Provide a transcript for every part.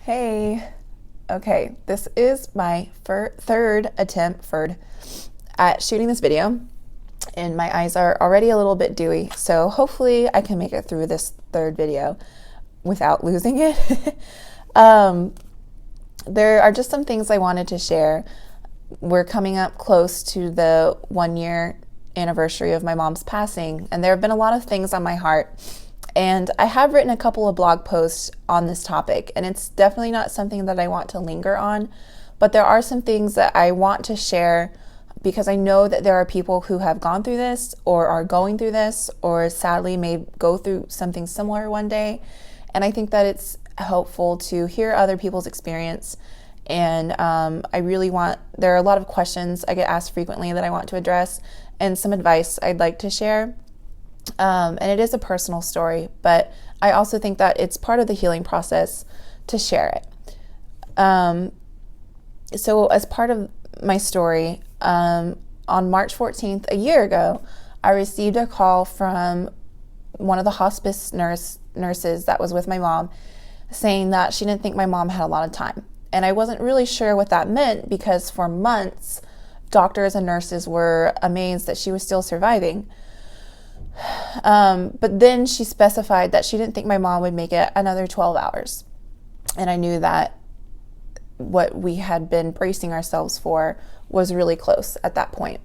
Hey, okay, this is my third attempt at shooting this video, and my eyes are already a little bit dewy, so hopefully I can make it through this third video without losing it. um, there are just some things I wanted to share. We're coming up close to the 1 year anniversary of my mom's passing, and there have been a lot of things on my heart. And I have written a couple of blog posts on this topic, and it's definitely not something that I want to linger on, but there are some things that I want to share because I know that there are people who have gone through this or are going through this or sadly may go through something similar one day. And I think that it's helpful to hear other people's experience. And there are a lot of questions I get asked frequently that I want to address and some advice I'd like to share. And it is a personal story, but I also think that it's part of the healing process to share it. So as part of my story, on March 14th, a year ago, I received a call from one of the hospice nurses that was with my mom saying that she didn't think my mom had a lot of time. And I wasn't really sure what that meant because for months, doctors and nurses were amazed that she was still surviving. But then she specified that she didn't think my mom would make it another 12 hours. And I knew that what we had been bracing ourselves for was really close at that point.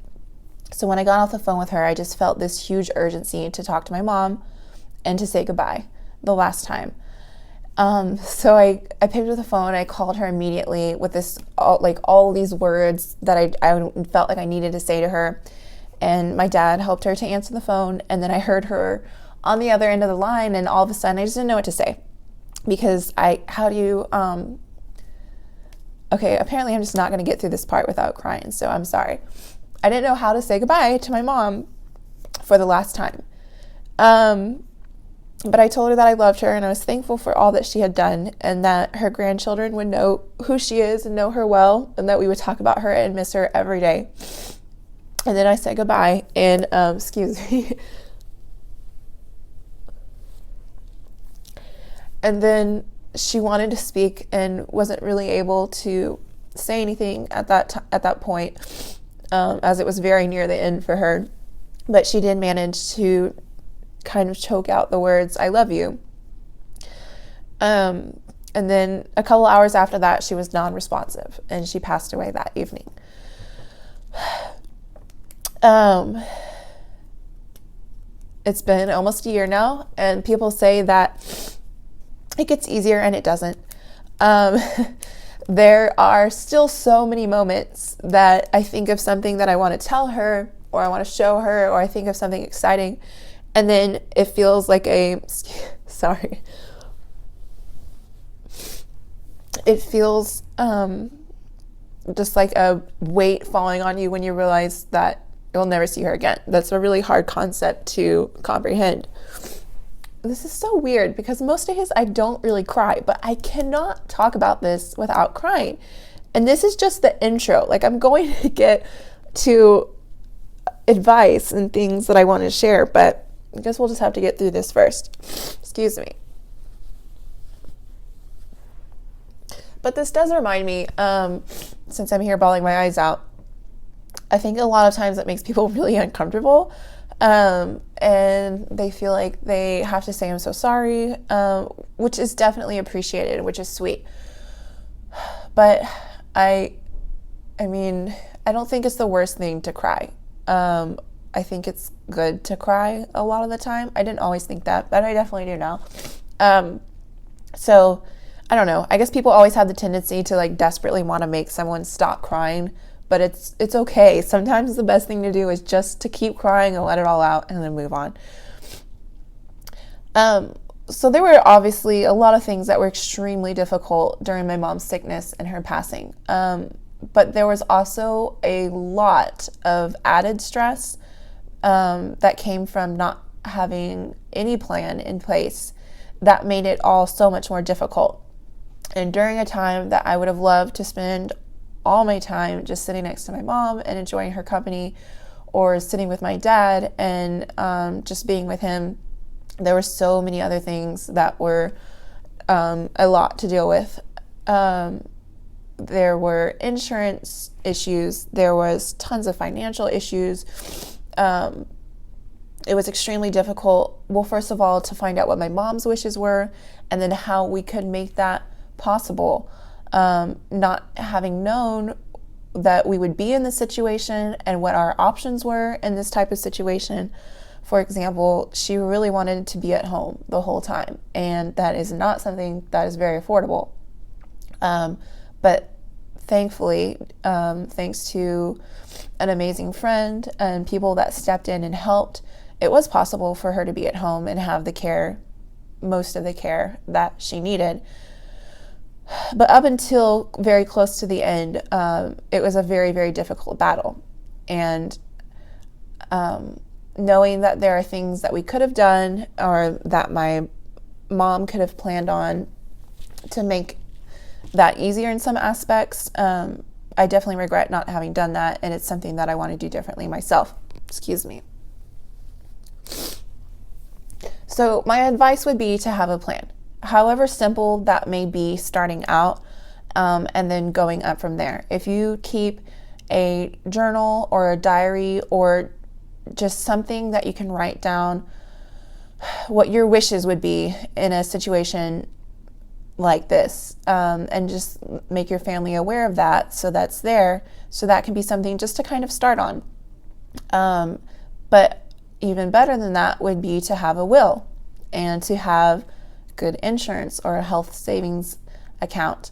So when I got off the phone with her, I just felt this huge urgency to talk to my mom and to say goodbye the last time. So I picked up the phone, I called her immediately with all these words that I felt like I needed to say to her. And my dad helped her to answer the phone, and then I heard her on the other end of the line, and all of a sudden I just didn't know what to say because apparently I'm just not going to get through this part without crying, so I'm sorry. I didn't know how to say goodbye to my mom for the last time. But I told her that I loved her and I was thankful for all that she had done and that her grandchildren would know who she is and know her well and that we would talk about her and miss her every day. And then I said goodbye and, excuse me. And then she wanted to speak and wasn't really able to say anything at that point, as it was very near the end for her. But she did manage to kind of choke out the words, "I love you." And then a couple hours after that, she was non-responsive and she passed away that evening. It's been almost a year now, and people say that it gets easier, and it doesn't. There are still so many moments that I think of something that I want to tell her, or I want to show her, or I think of something exciting, and then it feels like sorry. It feels just like a weight falling on you when you realize that you'll never see her again. That's a really hard concept to comprehend. This is so weird because most days I don't really cry, but I cannot talk about this without crying. And this is just the intro. Like, I'm going to get to advice and things that I want to share, but I guess we'll just have to get through this first. Excuse me. But this does remind me, since I'm here bawling my eyes out, I think a lot of times it makes people really uncomfortable, and they feel like they have to say, "I'm so sorry," which is definitely appreciated, which is sweet. But I mean, I don't think it's the worst thing to cry. I think it's good to cry a lot of the time. I didn't always think that, but I definitely do now. So I don't know. I guess people always have the tendency to desperately want to make someone stop crying, but it's okay. Sometimes the best thing to do is just to keep crying and let it all out and then move on. So there were obviously a lot of things that were extremely difficult during my mom's sickness and her passing. But there was also a lot of added stress that came from not having any plan in place that made it all so much more difficult. And during a time that I would have loved to spend all my time just sitting next to my mom and enjoying her company, or sitting with my dad and just being with him, there were so many other things that were a lot to deal with There were insurance issues. There was tons of financial issues. It was extremely difficult. Well, first of all, to find out what my mom's wishes were, and then how we could make that possible. Not having known that we would be in this situation and what our options were in this type of situation. For example, she really wanted to be at home the whole time, and that is not something that is very affordable. But thankfully, thanks to an amazing friend and people that stepped in and helped, it was possible for her to be at home and have the care, most of the care that she needed. But up until very close to the end, it was a very, very difficult battle. And knowing that there are things that we could have done or that my mom could have planned on to make that easier in some aspects, I definitely regret not having done that, and it's something that I want to do differently myself. Excuse me. So my advice would be to have a plan, however simple that may be starting out, and then going up from there. If you keep a journal or a diary or just something that you can write down what your wishes would be in a situation like this, and just make your family aware of that, so that's there, so that can be something just to kind of start on. But even better than that would be to have a will and to have good insurance or a health savings account,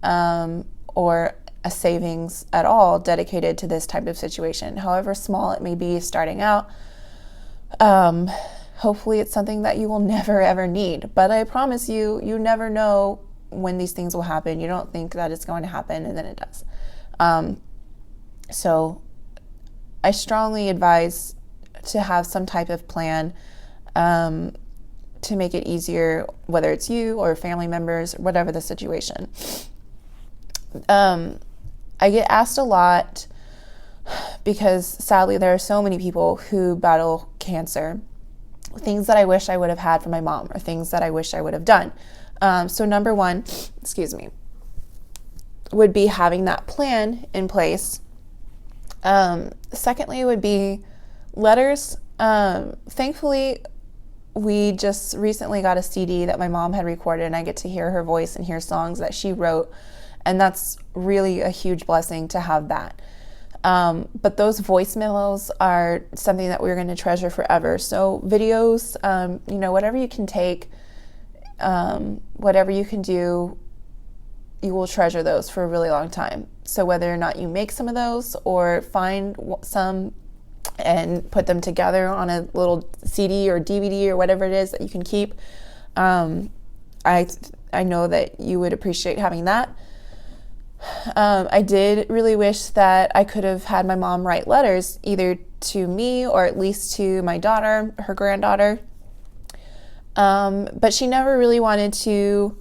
or a savings at all dedicated to this type of situation, however small it may be starting out. Hopefully it's something that you will never ever need, but I promise you, you never know when these things will happen. You don't think that it's going to happen, and then it does. So I strongly advise to have some type of plan, to make it easier, whether it's you or family members, whatever the situation. I get asked a lot because sadly there are so many people who battle cancer, things that I wish I would have had from my mom or things that I wish I would have done. So number one, would be having that plan in place. Secondly would be letters. Thankfully, we just recently got a CD that my mom had recorded, and I get to hear her voice and hear songs that she wrote, and that's really a huge blessing to have that. But those voicemails are something that we're going to treasure forever. So videos, whatever you can take, whatever you can do, you will treasure those for a really long time. So whether or not you make some of those or find some and put them together on a little CD or DVD or whatever it is that you can keep, I know that you would appreciate having that. I did really wish that I could have had my mom write letters either to me or at least to my daughter, her granddaughter. But she never really wanted to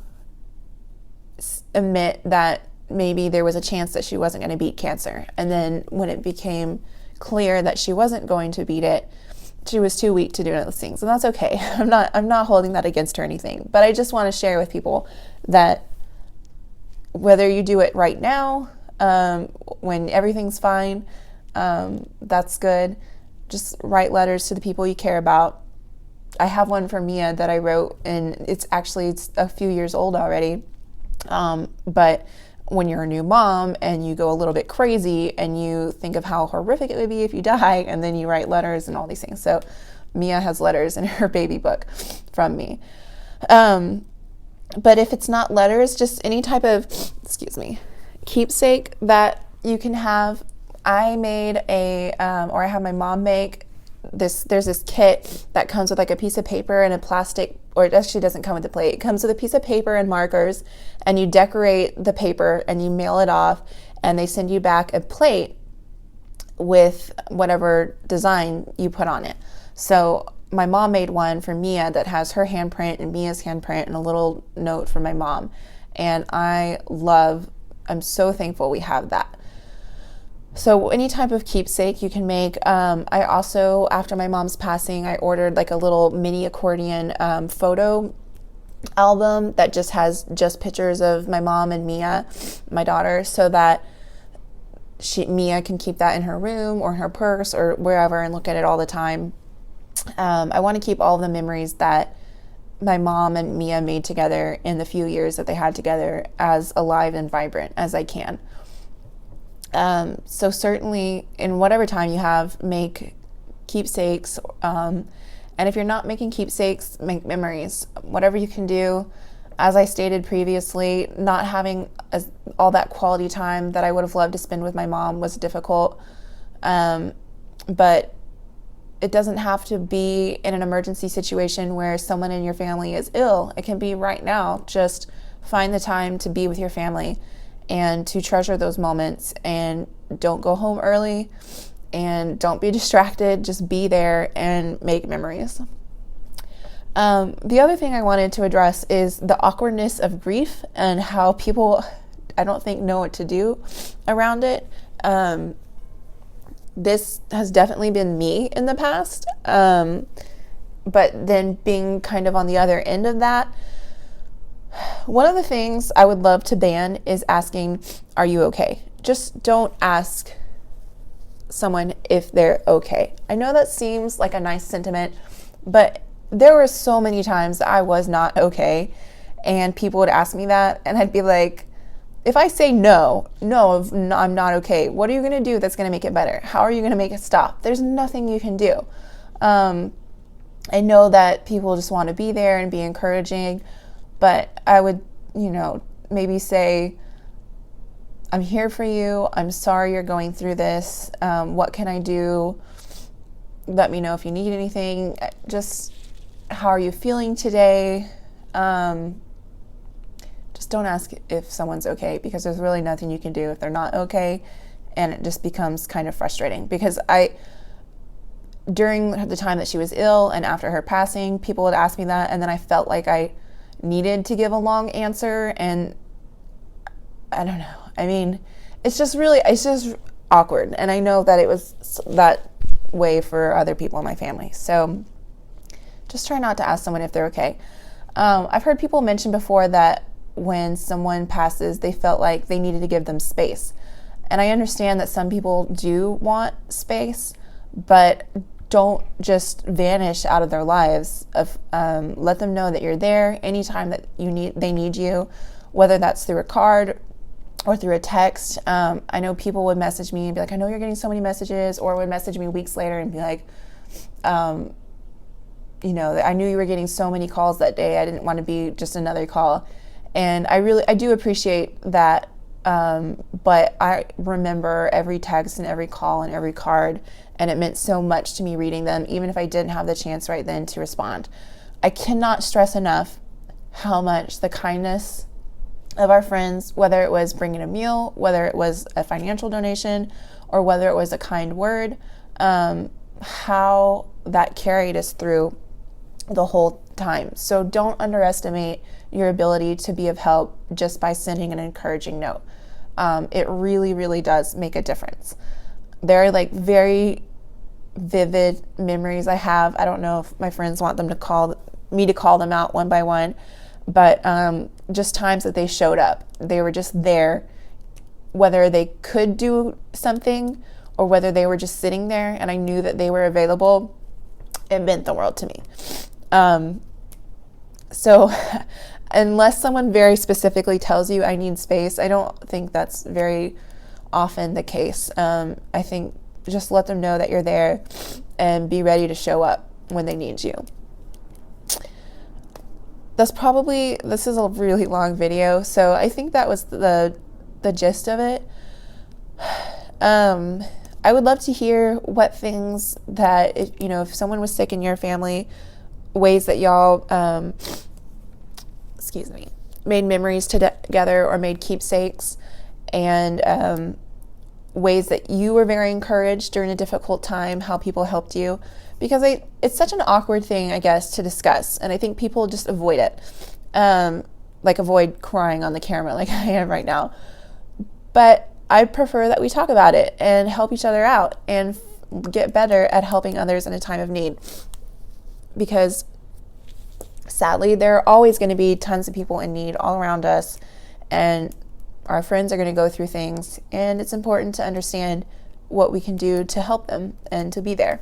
admit that maybe there was a chance that she wasn't going to beat cancer. And then when it became clear that she wasn't going to beat it, she was too weak to do those things. And that's okay. I'm not holding that against her or anything. But I just want to share with people that whether you do it right now, when everyth's fine, that's good. Just write letters to the people you care about. I have one for Mia that I wrote, and it's a few years old already. But when you're a new mom and you go a little bit crazy and you think of how horrific it would be if you die, and then you write letters and all these things. So Mia has letters in her baby book from me. But if it's not letters, just any type of, keepsake that you can have. I made or I had my mom make this. There's this kit that comes with like a piece of paper and a plastic, or it actually doesn't come with a plate. It comes with a piece of paper and markers, and you decorate the paper and you mail it off, and they send you back a plate with whatever design you put on it. So my mom made one for Mia that has her handprint and Mia's handprint and a little note from my mom. And I'm so thankful we have that. So any type of keepsake you can make. I also, after my mom's passing, I ordered like a little mini accordion photo album that just has just pictures of my mom and Mia, my daughter, so that Mia can keep that in her room or in her purse or wherever and look at it all the time. I want to keep all the memories that my mom and Mia made together in the few years that they had together as alive and vibrant as I can. So certainly in whatever time you have, make keepsakes. And if you're not making keepsakes, make memories. Whatever you can do. As I stated previously, not having all that quality time that I would have loved to spend with my mom was difficult. But it doesn't have to be in an emergency situation where someone in your family is ill. It can be right now. Just find the time to be with your family and to treasure those moments, and don't go home early and don't be distracted. Just be there and make memories. The other thing I wanted to address is the awkwardness of grief and how people, I don't think, know what to do around it. This has definitely been me in the past, but then being kind of on the other end of that, one of the things I would love to ban is asking, are you okay? Just don't ask someone if they're okay. I know that seems like a nice sentiment, but there were so many times I was not okay, and people would ask me that, and I'd be like, if I say no, I'm not okay, what are you going to do that's going to make it better? How are you going to make it stop? There's nothing you can do. I know that people just want to be there and be encouraging, but I would, maybe say, I'm here for you. I'm sorry you're going through this. What can I do? Let me know if you need anything. Just, how are you feeling today? Just don't ask if someone's okay, because there's really nothing you can do if they're not okay, and it just becomes kind of frustrating. Because during the time that she was ill and after her passing, people would ask me that, and then I felt like I needed to give a long answer, and I don't know. I mean, it's just awkward, and I know that it was that way for other people in my family. So just try not to ask someone if they're okay. I've heard people mention before that when someone passes, they felt like they needed to give them space. And I understand that some people do want space, but don't just vanish out of their lives. Let them know that you're there anytime that they need you, whether that's through a card or through a text. I know people would message me and be like, I know you're getting so many messages, or would message me weeks later and be like, I knew you were getting so many calls that day. I didn't want to be just another call. And I do appreciate that, but I remember every text and every call and every card, and it meant so much to me reading them, even if I didn't have the chance right then to respond. I cannot stress enough how much the kindness of our friends, whether it was bringing a meal, whether it was a financial donation, or whether it was a kind word, how that carried us through the whole time. So don't underestimate your ability to be of help just by sending an encouraging note. It really, really does make a difference. There are very vivid memories I have. I don't know if my friends want them to call them out one by one, but just times that they showed up. They were just there, whether they could do something or whether they were just sitting there and I knew that they were available. It meant the world to me. So unless someone very specifically tells you I need space, I don't think that's very often the case. I think just let them know that you're there and be ready to show up when they need you. This is a really long video, so I think that was the gist of it. I would love to hear what things that, if someone was sick in your family, ways that y'all, made memories together or made keepsakes, and ways that you were very encouraged during a difficult time, how people helped you. Because it's such an awkward thing, I guess, to discuss, and I think people just avoid it. Avoid crying on the camera like I am right now. But I prefer that we talk about it and help each other out and get better at helping others in a time of need. Because sadly, there are always going to be tons of people in need all around us, and our friends are going to go through things, and it's important to understand what we can do to help them and to be there.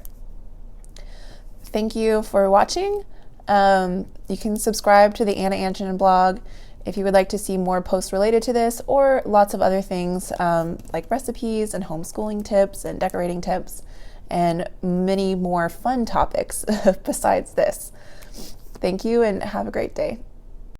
Thank you for watching. You can subscribe to the Anna Antonin blog if you would like to see more posts related to this, or lots of other things like recipes and homeschooling tips and decorating tips and many more fun topics besides this. Thank you and have a great day.